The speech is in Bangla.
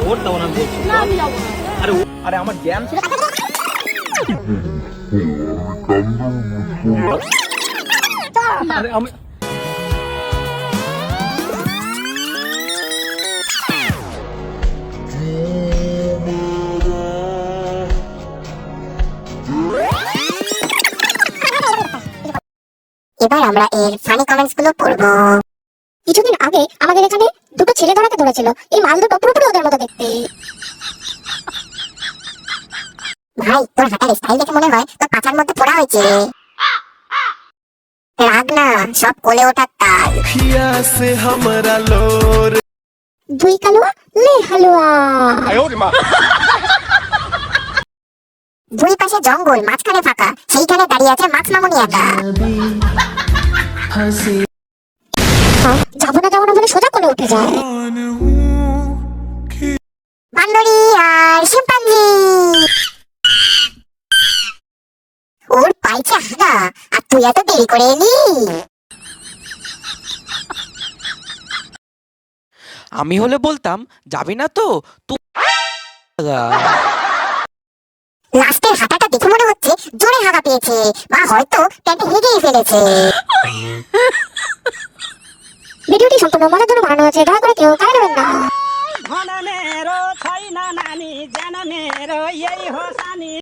ওর তখন আমি বলছি না আমি যাবো না। আরে আরে আমার জ্ঞান আরে আমি এবার আমরা এর ফানি কমেন্টস গুলো পড়বো। কিছুদিন আগে আমাদের এখানে দুটো ছেলে ধরাকে ধরেছিল। এই মাল দুটো পুরোপুরি ওদের মতো দেখতে। ভাই তোর হাঁটার স্টাইল দেখে মনে হয় তোর পাছার মধ্যে পড়া হয়েছে। রাগ না, সব কোলে ওঠার তাল। দুই কালুয়া লে হালুয়া। দুই পাশে জঙ্গল, মাঝখানে ফাঁকা, সেইখানে দাঁড়িয়ে আছে মাছ মামুনি একা। যাবো না বলে সোজা কোলে উঠে যায়। বান্দরি আর শিম্পাঞ্জি। ওর পাইছে হাগা, আর তুই এত দেরি করে এলি। আমি হলে বলতাম যাবি না তো লাস্টের হাঁটাটা দেখে মনে হচ্ছে জোরে হাগা পেয়েছে, বা হয়তো প্যান্টে হেগেই ফেলেছে। ভিডিওটি সম্পূর্ণ মজার জন্য বানানো হয়েছে, দয়া করে কেউ কানে নেবেন না। भनेरो छैन नानी जान मेरो यही हो सानी।